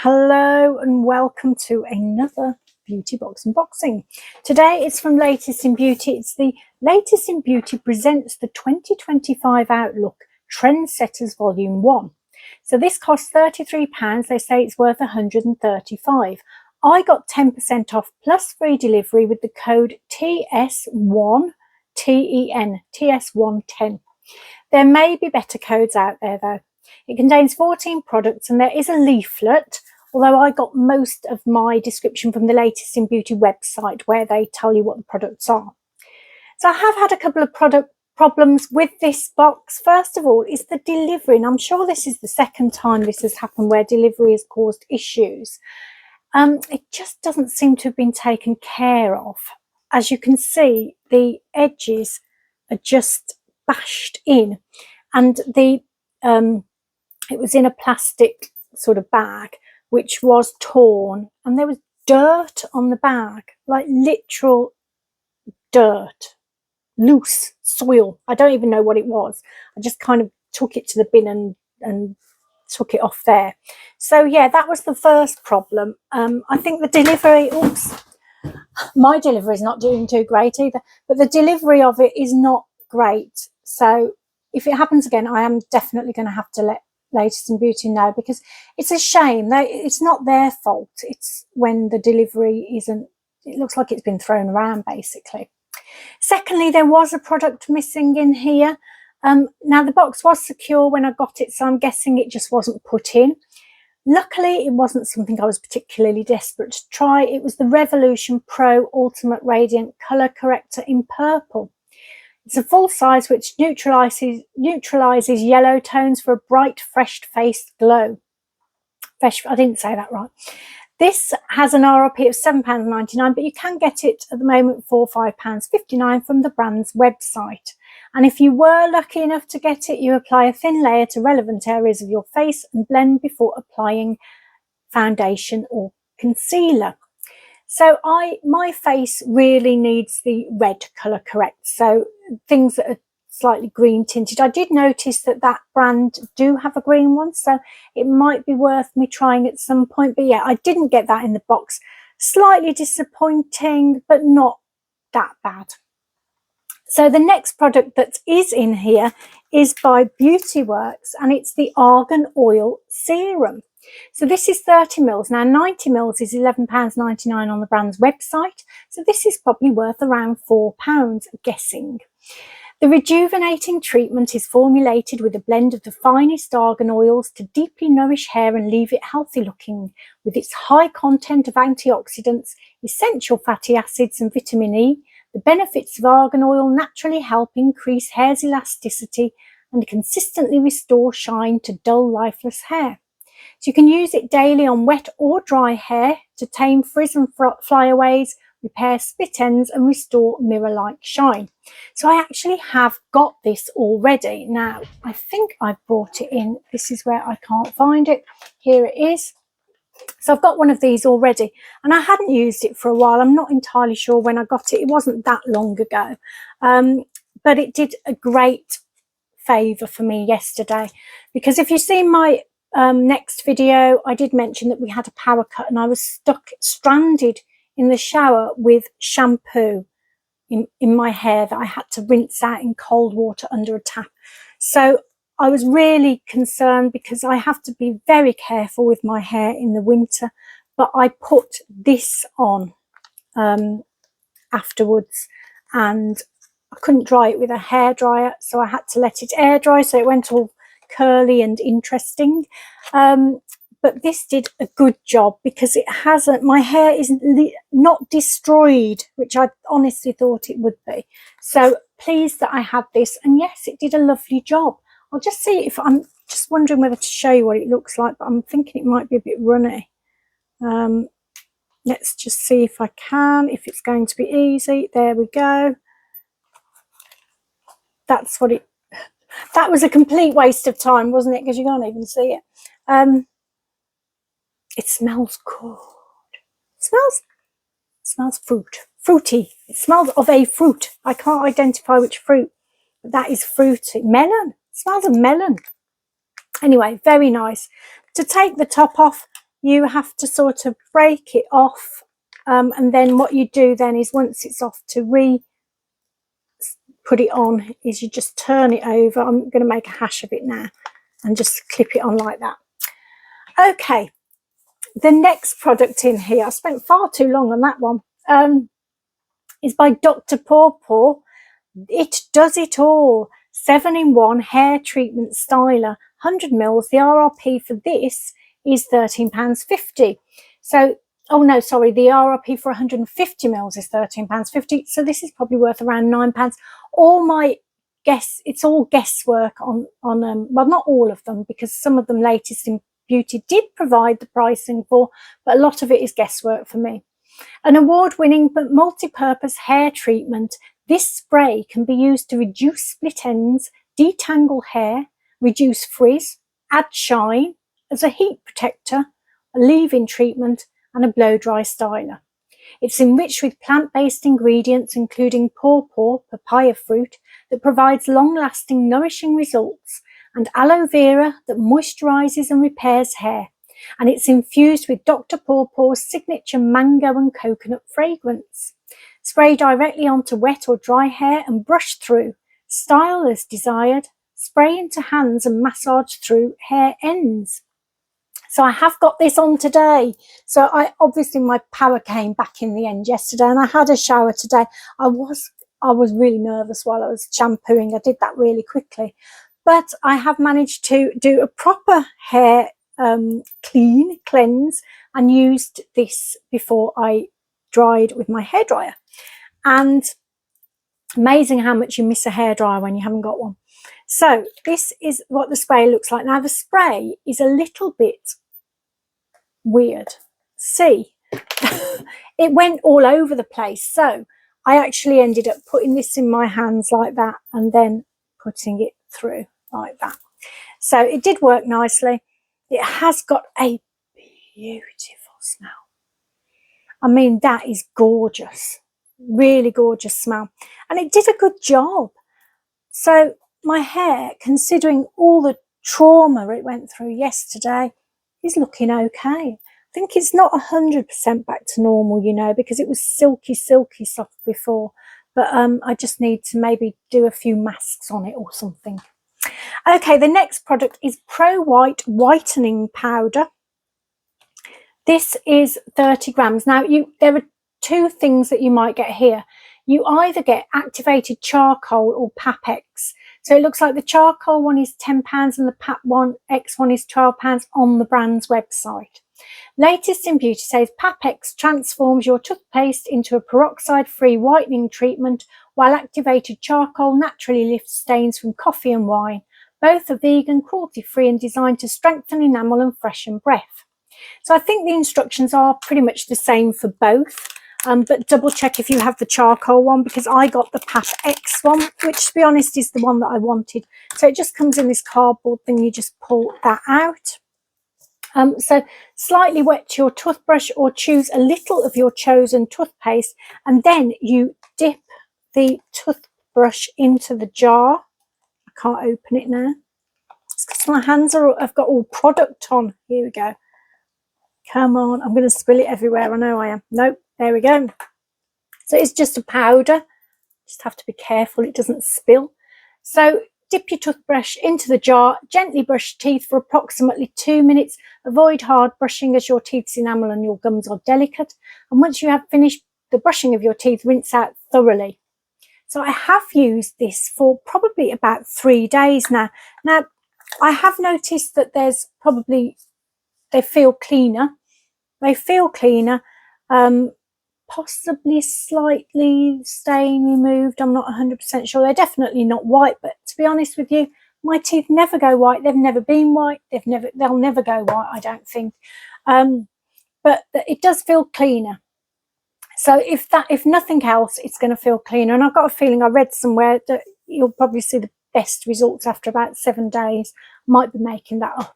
Hello and welcome to another beauty box unboxing. Today it's from Latest in Beauty. It's the Latest in Beauty presents the 2025 Outlook Trendsetters Volume 1. So this costs £33. They say it's worth £135. I got 10% off plus free delivery with the code TS1 TS110. There may be better codes out there though. It contains 14 products and there is a leaflet, although I got most of my description from the Latest in Beauty website where they tell you what the products are. So I have had a couple of product problems with this box. First of all is the delivery, and I'm sure this is the second time this has happened where delivery has caused issues. It just doesn't seem to have been taken care of. As you can see, the edges are just bashed in, and it was in a plastic sort of bag which was torn, and there was dirt on the bag, like literal dirt, loose soil. I don't even know what it was. I just kind of took it to the bin and took it off there. So yeah, that was the first problem. I think the delivery, my delivery is not doing too great either, but the delivery of it is not great. So if it happens again, I am definitely going to have to let Latest in Beauty know, because it's a shame. It's not their fault. It's when the delivery isn't, it looks like it's been thrown around basically. Secondly, there was a product missing in here. Now the box was secure when I got it, so I'm guessing it just wasn't put in. Luckily, it wasn't something I was particularly desperate to try. It was the Revolution Pro Ultimate Radiant Colour Corrector in purple. It's a full size which neutralizes yellow tones for a bright, fresh-faced glow. I didn't say that right. This has an RRP of £7.99, but you can get it at the moment for £5.59 from the brand's website. And if you were lucky enough to get it, you apply a thin layer to relevant areas of your face and blend before applying foundation or concealer. So my face really needs the red colour correct, so things that are slightly green tinted. I did notice that brand do have a green one, so it might be worth me trying at some point. But yeah, I didn't get that in the box. Slightly disappointing, but not that bad. So the next product that is in here is by Beauty Works, and it's the Argan Oil Serum. So this is 30 mils. Now 90 mils is £11.99 on the brand's website. So this is probably worth around £4, I'm guessing. The rejuvenating treatment is formulated with a blend of the finest argan oils to deeply nourish hair and leave it healthy looking. With its high content of antioxidants, essential fatty acids and vitamin E, the benefits of argan oil naturally help increase hair's elasticity and consistently restore shine to dull, lifeless hair. So you can use it daily on wet or dry hair to tame frizz and flyaways, repair split ends and restore mirror-like shine. So I actually have got this already. Now, I think I've brought it in. This is where I can't find it. Here it is. So I've got one of these already, and I hadn't used it for a while. I'm not entirely sure when I got it. It wasn't that long ago, but it did a great favour for me yesterday, because if you see my next video, I did mention that we had a power cut and I was stranded in the shower with shampoo in my hair that I had to rinse out in cold water under a tap. So I was really concerned because I have to be very careful with my hair in the winter, but I put this on afterwards, and I couldn't dry it with a hairdryer, so I had to let it air dry, so it went all curly and interesting. But this did a good job because it hasn't, my hair is not destroyed, which I honestly thought it would be. So pleased that I had this, and yes, it did a lovely job. I'll just see if, I'm just wondering whether to show you what it looks like, but I'm thinking it might be a bit runny. Let's just see if I can, if it's going to be easy. There we go. That's what it, that was a complete waste of time, wasn't it? Because you can't even see it. It smells good. It smells fruity. It smells of a fruit. I can't identify which fruit, but that is fruity. Melon. It smells of melon. Anyway, very nice. To take the top off, you have to sort of break it off, and then what you do then is once it's off to put it on is you just turn it over. I'm going to make a hash of it now and just clip it on like that. Okay, the next product in here, I spent far too long on that one, is by Dr. PAWPAW. It does it all. 7-in-1 hair treatment styler, 100 mils. The RRP for this is £13.50. So, oh no, sorry, the RRP for 150 mils is £13.50. So this is probably worth around £9. All my it's all guesswork on well, not all of them, because some of them Latest in Beauty did provide the pricing for, but a lot of it is guesswork for me. An award-winning but multi-purpose hair treatment, this spray can be used to reduce split ends, detangle hair, reduce frizz, add shine, as a heat protector, a leave-in treatment, and a blow-dry styler. It's enriched with plant-based ingredients including PAWPAW, papaya fruit, that provides long-lasting nourishing results, and aloe vera that moisturises and repairs hair. And it's infused with Dr. PAWPAW's signature mango and coconut fragrance. Spray directly onto wet or dry hair and brush through. Style as desired. Spray into hands and massage through hair ends. So I have got this on today. So obviously my power came back in the end yesterday, and I had a shower today. I was really nervous while I was shampooing. I did that really quickly, but I have managed to do a proper hair cleanse and used this before I dried with my hairdryer. And amazing how much you miss a hairdryer when you haven't got one. So this is what the spray looks like. Now the spray is a little bit weird. See, it went all over the place. So I actually ended up putting this in my hands like that and then putting it through like that. So it did work nicely. It has got a beautiful smell. I mean, that is gorgeous. Really gorgeous smell. And it did a good job. So my hair, considering all the trauma it went through yesterday, is looking okay. I think it's not 100% back to normal, you know, because it was silky soft before. But I just need to maybe do a few masks on it or something. Okay, the next product is Pro White Whitening Powder. This is 30 grams. Now, there are two things that you might get here. You either get activated charcoal or PAPX. So it looks like the charcoal one is £10 and the PAPX one is £12 on the brand's website. Latest in Beauty says PAPX transforms your toothpaste into a peroxide-free whitening treatment, while activated charcoal naturally lifts stains from coffee and wine. Both are vegan, cruelty-free, and designed to strengthen enamel and freshen breath. So I think the instructions are pretty much the same for both. But double check if you have the charcoal one, because I got the PAPX one, which to be honest is the one that I wanted. So it just comes in this cardboard thing. You just pull that out. So slightly wet your toothbrush or choose a little of your chosen toothpaste, and then you dip the toothbrush into the jar. I can't open it now. It's because my hands have got all product on. Here we go. Come on, I'm going to spill it everywhere. I know I am. Nope, there we go. So it's just a powder. Just have to be careful it doesn't spill. So dip your toothbrush into the jar, gently brush teeth for approximately 2 minutes. Avoid hard brushing as your teeth's enamel and your gums are delicate. And once you have finished the brushing of your teeth, rinse out thoroughly. So I have used this for probably about 3 days now. Now, I have noticed that there's probably, they feel cleaner. They feel cleaner, possibly slightly stain removed. I'm not 100% sure. They're definitely not white, but to be honest with you, my teeth never go white. They've never been white. They'll never go white, I don't think. But it does feel cleaner. So if nothing else, it's going to feel cleaner. And I've got a feeling, I read somewhere that you'll probably see the best results after about 7 days. Might be making that up.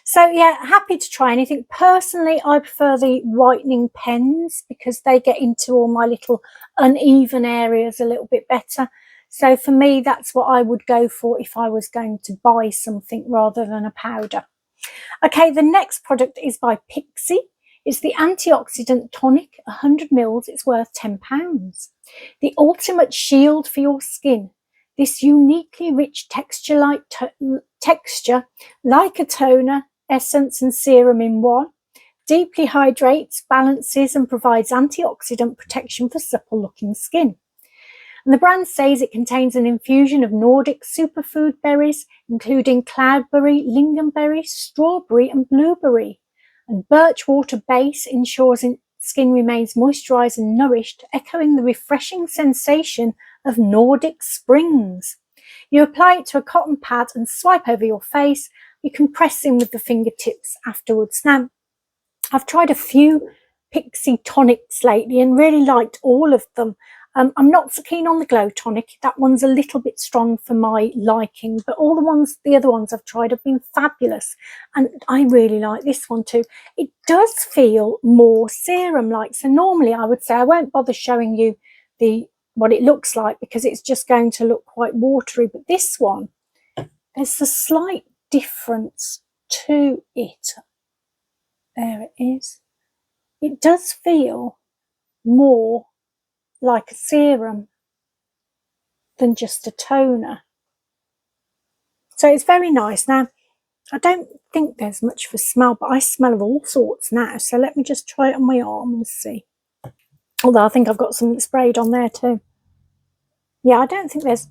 So yeah, happy to try anything. Personally, I prefer the whitening pens because they get into all my little uneven areas a little bit better. So for me, that's what I would go for if I was going to buy something rather than a powder. Okay, the next product is by Pixi. It's the antioxidant tonic, 100 mils. It's worth £10. The ultimate shield for your skin. This uniquely rich texture like a toner, essence and serum in one. Deeply hydrates, balances and provides antioxidant protection for supple looking skin. And the brand says it contains an infusion of Nordic superfood berries, including cloudberry, lingonberry, strawberry and blueberry. And birch water base ensures skin remains moisturised and nourished, echoing the refreshing sensation of Nordic springs. You apply it to a cotton pad and swipe over your face. You can press in with the fingertips afterwards. Now, I've tried a few Pixi tonics lately and really liked all of them. I'm not so keen on the Glow Tonic. That one's a little bit strong for my liking, but all the other ones I've tried have been fabulous. And I really like this one too. It does feel more serum-like. So normally I would say I won't bother showing you what it looks like because it's just going to look quite watery. But this one, there's a slight difference to it. There it is. It does feel more like a serum than just a toner. So it's very nice. Now, I don't think there's much of a smell, but I smell of all sorts now. So let me just try it on my arm and see. Although I think I've got something sprayed on there too. Yeah, I don't think there's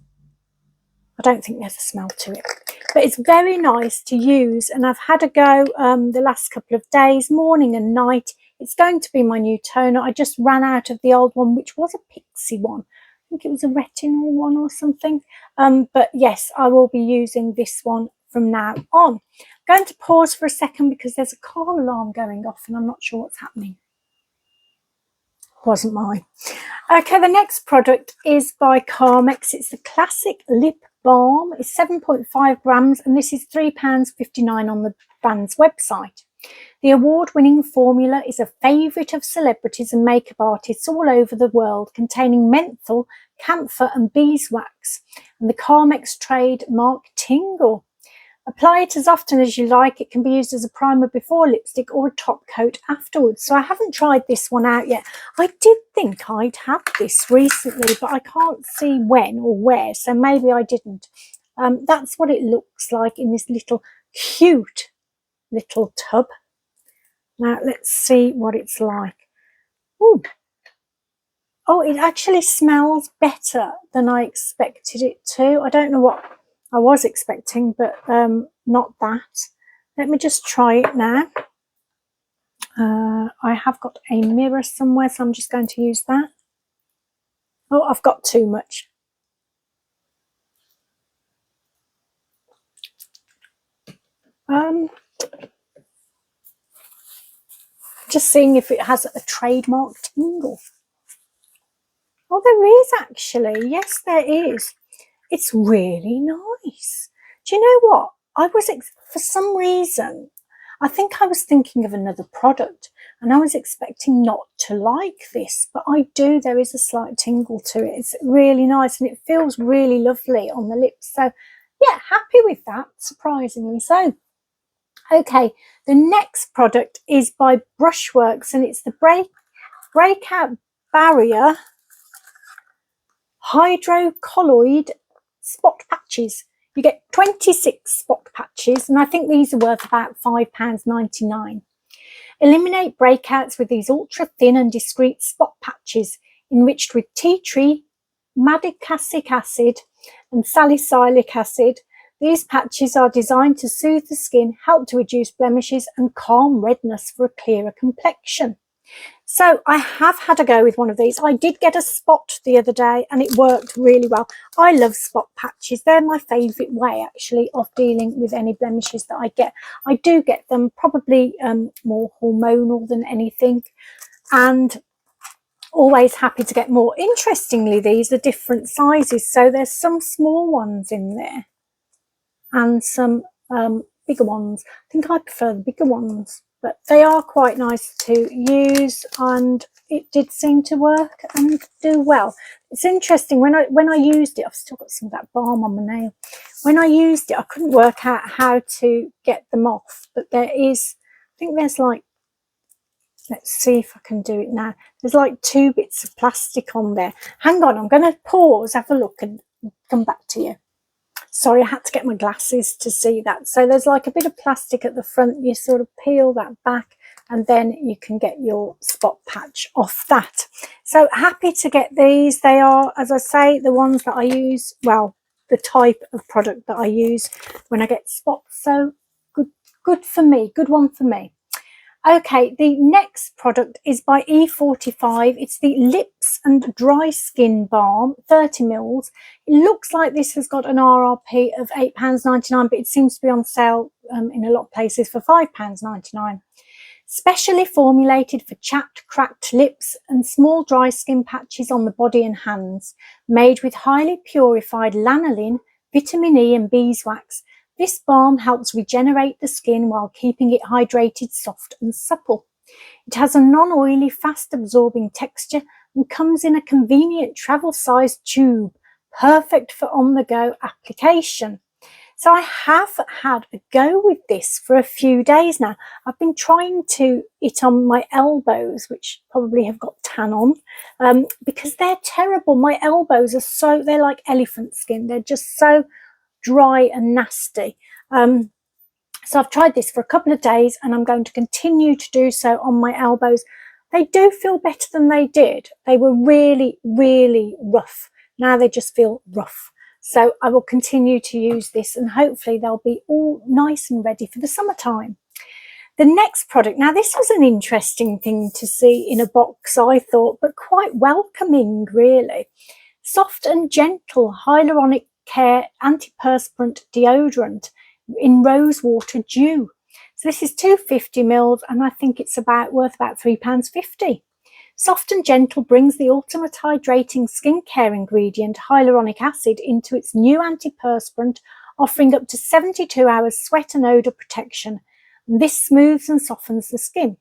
a smell to it. But it's very nice to use, and I've had a go the last couple of days, morning and night. It's going to be my new toner. I just ran out of the old one, which was a Pixi one. I think it was a retinol one or something. But yes, I will be using this one from now on. I'm going to pause for a second because there's a car alarm going off and I'm not sure what's happening. Wasn't mine. Okay, the next product is by Carmex. It's the Classic Lip Balm. It's 7.5 grams and this is £3.59 on the brand's website. The award-winning formula is a favourite of celebrities and makeup artists all over the world, containing menthol, camphor and beeswax and the Carmex trademark tingle. Apply it as often as you like. It can be used as a primer before lipstick or a top coat afterwards. So I haven't tried this one out yet. I did think I'd had this recently, but I can't see when or where, so maybe I didn't. That's what it looks like in this little cute little tub. Now let's see what it's like. Ooh. Oh, it actually smells better than I expected it to. I don't know what I was expecting, but not that. Let me just try it now. I have got a mirror somewhere, so I'm just going to use that. Oh, I've got too much. Just seeing if it has a trademark tingle. Oh, there is actually. Yes, there is. It's really nice. Do you know what? For some reason, I think I was thinking of another product and I was expecting not to like this, but I do. There is a slight tingle to it. It's really nice and it feels really lovely on the lips. So yeah, happy with that, surprisingly so. Okay, the next product is by Brushworks and it's the Breakout Barrier Hydrocolloid Spot Patches. You get 26 spot patches and I think these are worth about £5.99. Eliminate breakouts with these ultra thin and discreet spot patches enriched with tea tree, madicasic acid and salicylic acid. These patches are designed to soothe the skin, help to reduce blemishes and calm redness for a clearer complexion. So I have had a go with one of these. I did get a spot the other day and it worked really well. I love spot patches. They're my favourite way actually of dealing with any blemishes that I get. I do get them probably more hormonal than anything and always happy to get more. Interestingly, these are different sizes. So there's some small ones in there and some bigger ones. I think I prefer the bigger ones. but they are quite nice to use, and it did seem to work and do well. It's interesting, when I used it, I've still got some of that balm on my nail. When I used it, I couldn't work out how to get them off, but there is, I think there's like, let's see if I can do it now. There's like 2 bits of plastic on there. Hang on, I'm going to pause, have a look and come back to you. Sorry, I had to get my glasses to see that. So there's like a bit of plastic at the front. You sort of peel that back and then you can get your spot patch off that. So happy to get these. They are, as I say, the ones that I use, well, the type of product that I use when I get spots. So good for me, good one for me. Okay, the next product is by E45. It's the Lips and Dry Skin Balm, 30 mils. It looks like this has got an RRP of £8.99, but it seems to be on sale in a lot of places for £5.99. Specially formulated for chapped, cracked lips and small dry skin patches on the body and hands. Made with highly purified lanolin, vitamin E and beeswax. This balm helps regenerate the skin while keeping it hydrated, soft and supple. It has a non-oily, fast-absorbing texture and comes in a convenient travel-sized tube, perfect for on-the-go application. So I have had a go with this for a few days now. I've been trying it on my elbows, which probably have got tan on, because they're terrible. My elbows are they're like elephant skin. They're just so dry and nasty. So I've tried this for a couple of days and I'm going to continue to do so on my elbows. They do feel better than they did. They were really, really rough. Now they just feel rough. So I will continue to use this and hopefully they'll be all nice and ready for the summertime. The next product, now this was an interesting thing to see in a box, I thought, but quite welcoming really. Soft and Gentle Hyaluronic Care Antiperspirant Deodorant in Rosewater Dew. So this is 250 mils and I think it's worth about £3.50. Soft and Gentle brings the ultimate hydrating skincare ingredient, hyaluronic acid, into its new antiperspirant, offering up to 72 hours sweat and odour protection. And this smooths and softens the skin.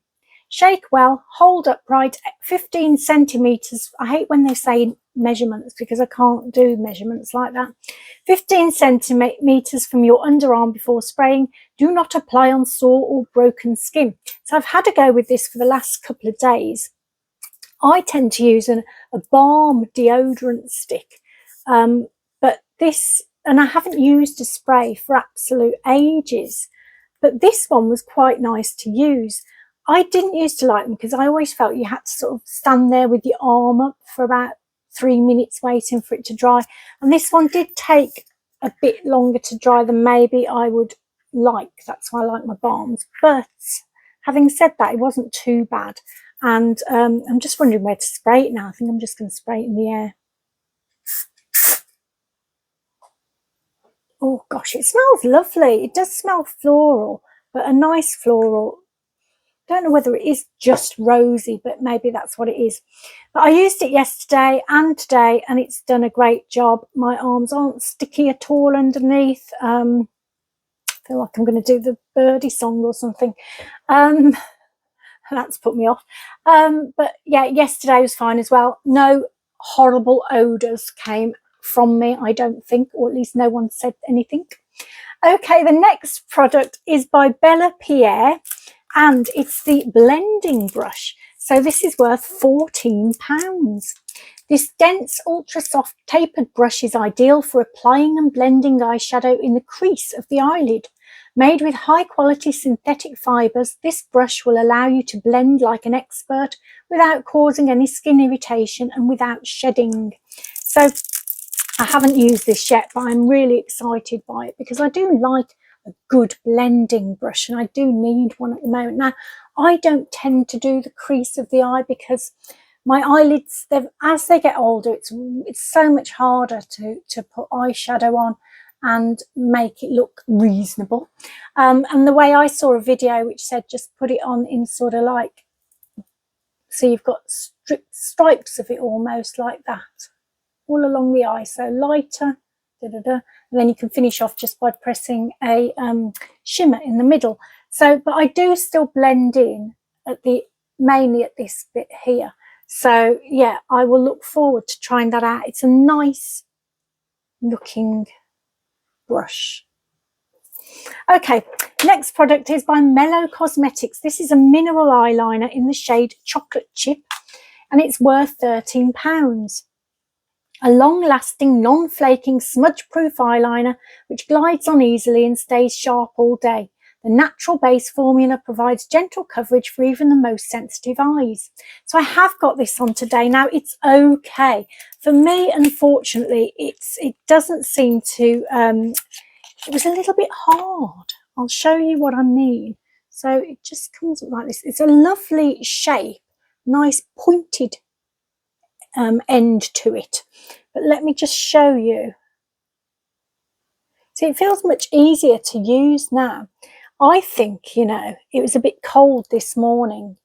Shake well, hold upright, 15 centimetres. I hate when they say measurements because I can't do measurements like that. 15 centimetres from your underarm before spraying. Do not apply on sore or broken skin. So I've had a go with this for the last couple of days. I tend to use a balm deodorant stick, but this, and I haven't used a spray for absolute ages, but this one was quite nice to use. I didn't used to like them because I always felt you had to sort of stand there with your arm up for about 3 minutes waiting for it to dry. And this one did take a bit longer to dry than maybe I would like. That's why I like my balms. But having said that, it wasn't too bad. And I'm just wondering where to spray it now. I think I'm just going to spray it in the air. Oh gosh, it smells lovely. It does smell floral, but a nice floral. Don't know whether it is just rosy, but maybe that's what it is. But I used it yesterday and today and it's done a great job. My arms aren't sticky at all underneath. I feel like I'm going to do the birdie song or something. That's put me off. But yeah, yesterday was fine as well. No horrible odours came from me, I don't think, or at least no one said anything. Okay, the next product is by Pierre, and it's the blending brush. So this is worth £14. This dense, ultra soft tapered brush is ideal for applying and blending eyeshadow in the crease of the eyelid. Made with high quality synthetic fibres, this brush will allow you to blend like an expert without causing any skin irritation and without shedding. So I haven't used this yet, but I'm really excited by it because I do like a good blending brush and I do need one at the moment. Now, I don't tend to do the crease of the eye because my eyelids, as they get older, it's so much harder to put eyeshadow on and make it look reasonable. And the way I saw a video which said just put it on in sort of like, so you've got stripes of it almost like that all along the eye, so lighter, and then you can finish off just by pressing a shimmer in the middle. So, but I do still blend in at the, mainly at this bit here. So yeah, I will look forward to trying that out. It's a nice looking brush. Okay, next product is by Mellow Cosmetics. This is a mineral eyeliner in the shade Chocolate Chip, and it's worth £13. A long-lasting, non-flaking, smudge-proof eyeliner which glides on easily and stays sharp all day. The natural base formula provides gentle coverage for even the most sensitive eyes. So I have got this on today. Now, it's okay. For me, unfortunately, it doesn't seem to... it was a little bit hard. I'll show you what I mean. So it just comes up like this. It's a lovely shape, nice pointed end to it. But let me just show you. See, it feels much easier to use now. I think, you know, it was a bit cold this morning.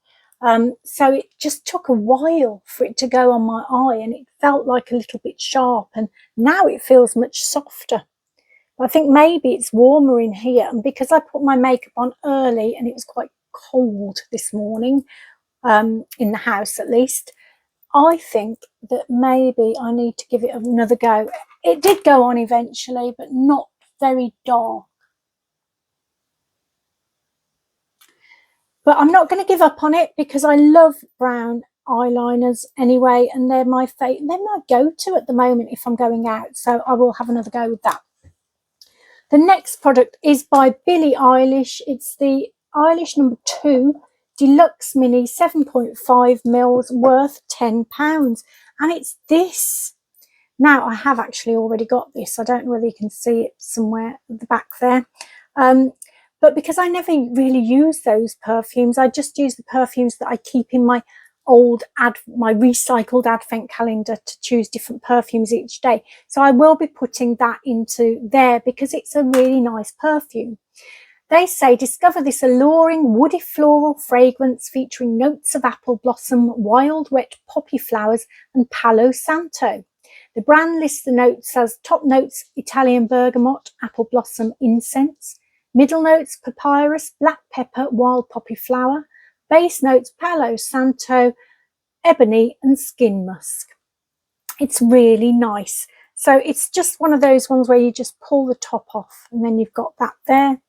So it just took a while for it to go on my eye, and it felt like a little bit sharp, and now it feels much softer. I think maybe it's warmer in here, and because I put my makeup on early and it was quite cold this morning, in the house at least, I think that maybe I need to give it another go. It did go on eventually, but not very dark. But I'm not going to give up on it because I love brown eyeliners anyway, and they're my favourite. They're my go-to at the moment if I'm going out, so I will have another go with that. The next product is by Billie Eilish. It's the Eilish number 2 Deluxe Mini 7.5 mils worth £10, and it's this. Now, I have actually already got this. I don't know whether you can see it somewhere at the back there. But because I never really use those perfumes, I just use the perfumes that I keep in my my recycled advent calendar to choose different perfumes each day. So I will be putting that into there because it's a really nice perfume. They say, discover this alluring woody floral fragrance featuring notes of apple blossom, wild wet poppy flowers and Palo Santo. The brand lists the notes as top notes Italian bergamot, apple blossom, incense. Middle notes papyrus, black pepper, wild poppy flower. Base notes Palo Santo, ebony and skin musk. It's really nice. So it's just one of those ones where you just pull the top off and then you've got that there.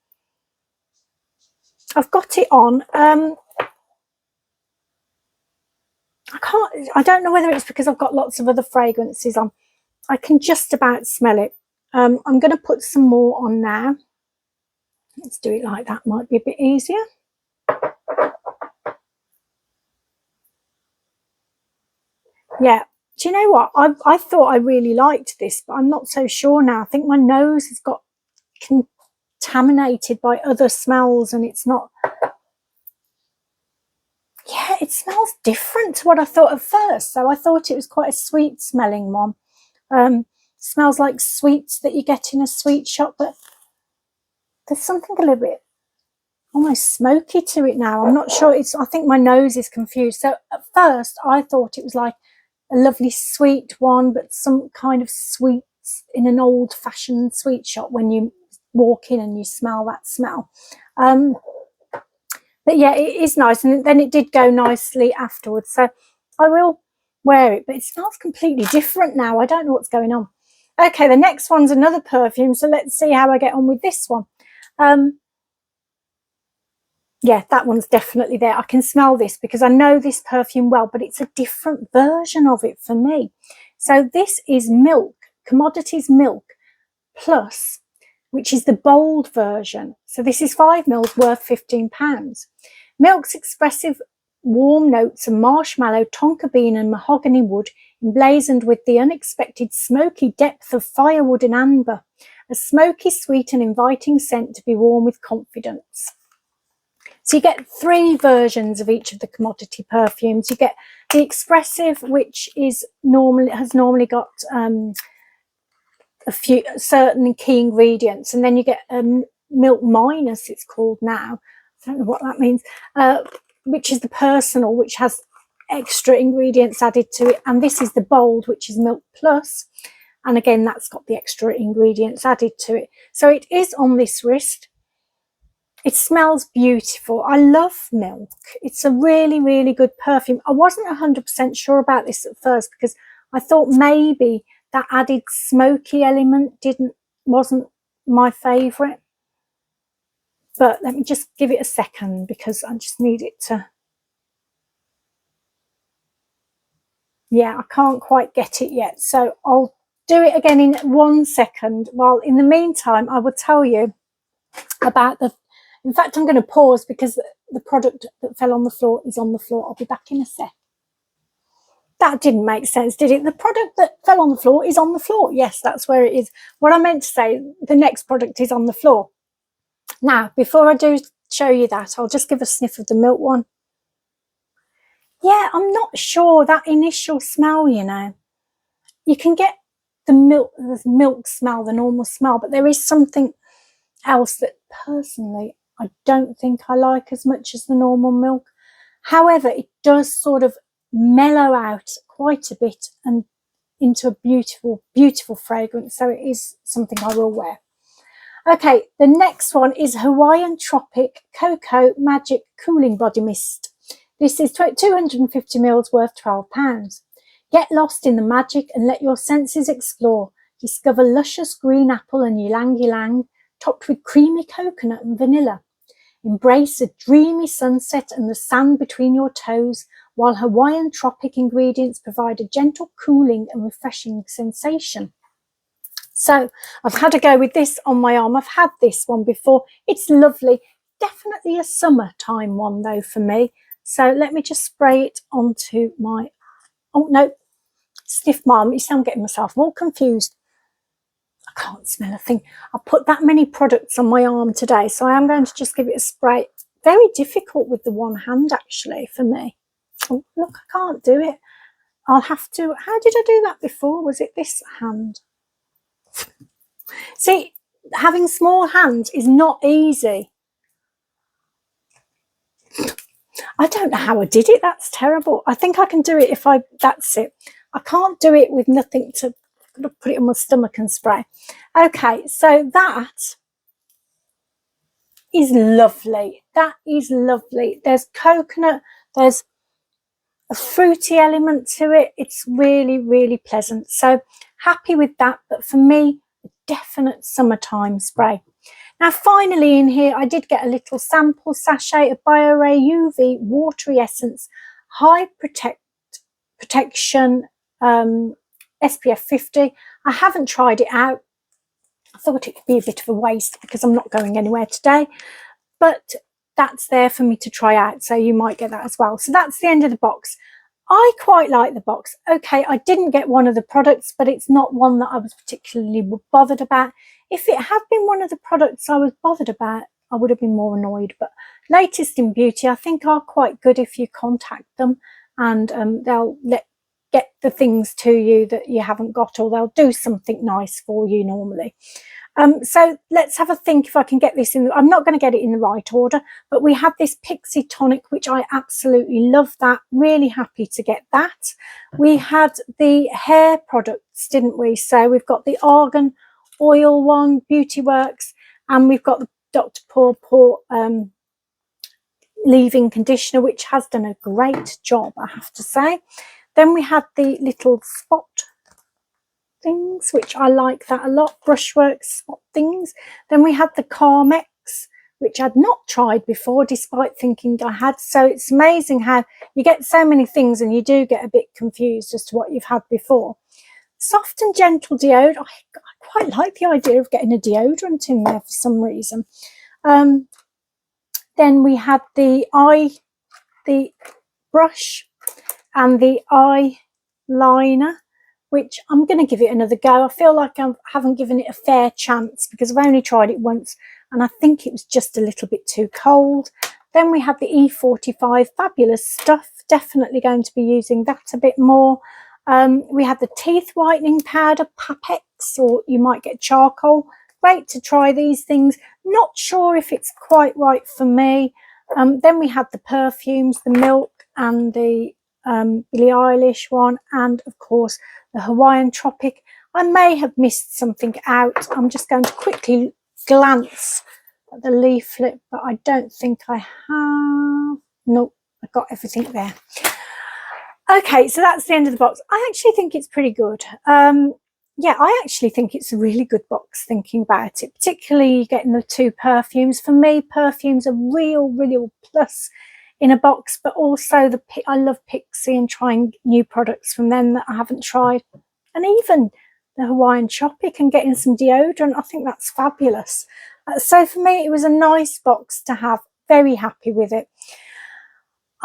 I've got it on. I don't know whether it's because I've got lots of other fragrances on. I can just about smell it. I'm going to put some more on now. Let's do it like that, might be a bit easier. Yeah, do you know what? I thought I really liked this, but I'm not so sure now. I think my nose has got contaminated by other smells, and it's not... Yeah, it smells different to what I thought at first. So I thought it was quite a sweet smelling one. Smells like sweets that you get in a sweet shop, but there's something a little bit almost smoky to it now. I'm not sure. I think my nose is confused. So at first I thought it was like a lovely sweet one, but some kind of sweets in an old-fashioned sweet shop when you walk in and you smell that smell. But yeah, it is nice, and then it did go nicely afterwards. So I will wear it, but it smells completely different now. I don't know what's going on. Okay, the next one's another perfume, so let's see how I get on with this one. Yeah, that one's definitely there. I can smell this because I know this perfume well, but it's a different version of it for me. So this is Milk, Commodities Milk Plus, which is the bold version. So this is 5 mils worth £15. Milk's expressive warm notes of marshmallow, tonka bean and mahogany wood emblazoned with the unexpected smoky depth of firewood and amber. A smoky, sweet and inviting scent to be worn with confidence. So you get 3 versions of each of the commodity perfumes. You get the expressive, which has normally got a few certain key ingredients, and then you get Milk Minus, it's called now. I don't know what that means. Which is the personal, which has extra ingredients added to it, and this is the bold, which is Milk Plus, and again that's got the extra ingredients added to it. So it is on this wrist. It smells beautiful. I love milk. It's a really, really good perfume. I wasn't 100% sure about this at first because I thought maybe that added smoky element wasn't my favourite. But let me just give it a second because I just need it to... Yeah, I can't quite get it yet. So I'll do it again in 1 second. While in the meantime, I will tell you about the... In fact, I'm going to pause because the product that fell on the floor is on the floor. I'll be back in a sec. That didn't make sense, did it? The product that fell on the floor is on the floor. Yes, that's where it is. What I meant to say, the next product is on the floor. Now, before I do show you that, I'll just give a sniff of the milk one. Yeah, I'm not sure, that initial smell, you know. You can get the milk smell, the normal smell, but there is something else that personally I don't think I like as much as the normal milk. However, it does sort of mellow out quite a bit and into a beautiful, beautiful fragrance. So it is something I will wear. Okay, the next one is Hawaiian Tropic Cocoa Magic Cooling Body Mist. This is 250 ml worth £12. Get lost in the magic and let your senses explore. Discover luscious green apple and ylang ylang, topped with creamy coconut and vanilla. Embrace a dreamy sunset and the sand between your toes, while Hawaiian Tropic ingredients provide a gentle cooling and refreshing sensation. So I've had a go with this on my arm. I've had this one before. It's lovely. Definitely a summertime one though for me. So let me just spray it onto my... Oh no, sniff my arm. You see, I'm getting myself more confused. I can't smell a thing. I put that many products on my arm today, so I am going to just give it a spray. Very difficult with the one hand actually for me. Oh, look, I can't do it. I'll have to... How did I do that before? Was it this hand? See, having small hands is not easy. I don't know how I did it. That's terrible. I think I can do it if I... That's it. I can't do it with nothing to put it on my stomach and spray. Okay, so that is lovely. That is lovely. There's coconut. There's a fruity element to it. It's really, really pleasant. So happy with that. But for me, a definite summertime spray. Now, finally in here, I did get a little sample sachet of BioRay UV Watery Essence High Protection SPF 50. I haven't tried it out. I thought it could be a bit of a waste because I'm not going anywhere today. But that's there for me to try out. So you might get that as well. So that's the end of the box. I quite like the box. Okay, I didn't get one of the products, but it's not one that I was particularly bothered about. If it had been one of the products I was bothered about, I would have been more annoyed. But Latest in Beauty, I think, are quite good if you contact them, and they'll get the things to you that you haven't got, or they'll do something nice for you normally. So let's have a think if I can get this in. I'm not going to get it in the right order, but we had this Pixi tonic, which I absolutely love that. Really happy to get that. We had the hair products, didn't we? So we've got the Argan Oil one, Beauty Works, and we've got the Dr. PAWPAW leave-in conditioner, which has done a great job, I have to say. Then we had the little spot things, which I like that a lot, brushwork spot things. Then we had the Carmex, which I'd not tried before despite thinking I had. So it's amazing how you get so many things and you do get a bit confused as to what you've had before. Soft and gentle deodorant. I quite like the idea of getting a deodorant in there for some reason. Then we had the brush and the eyeliner, which I'm going to give it another go. I feel like I haven't given it a fair chance because I've only tried it once and I think it was just a little bit too cold. Then we had the E45 Fabulous Stuff. Definitely going to be using that a bit more. We had the teeth whitening powder, PAWPAW, or you might get charcoal. Great to try these things. Not sure if it's quite right for me. Then we had the perfumes, the milk and the Billie Eilish one, and of course the Hawaiian Tropic. I may have missed something out. I'm just going to quickly glance the leaflet, but I don't think I have. Nope, I've got everything there. Okay, so that's the end of the box. I actually think it's pretty good. Yeah, I actually think it's a really good box, thinking about it, particularly getting the 2 perfumes. For me, perfumes are real plus in a box, but also I love Pixi and trying new products from them that I haven't tried. And even the Hawaiian Tropic and getting some deodorant, I think that's fabulous. So for me, it was a nice box to have. Very happy with it.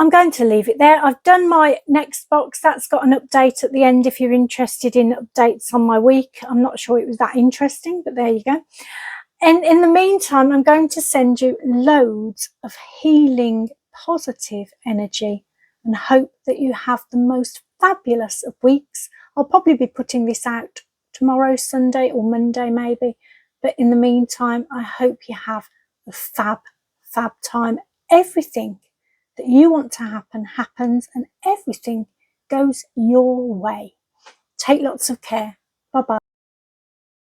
I'm going to leave it there. I've done my next box. That's got an update at the end if you're interested in updates on my week. I'm not sure it was that interesting, but there you go. And in the meantime, I'm going to send you loads of healing, positive energy and hope that you have the most fabulous of weeks. I'll probably be putting this out tomorrow, Sunday or Monday maybe. But in the meantime, I hope you have a fab time. Everything that you want to happen happens, and everything goes your way. Take lots of care.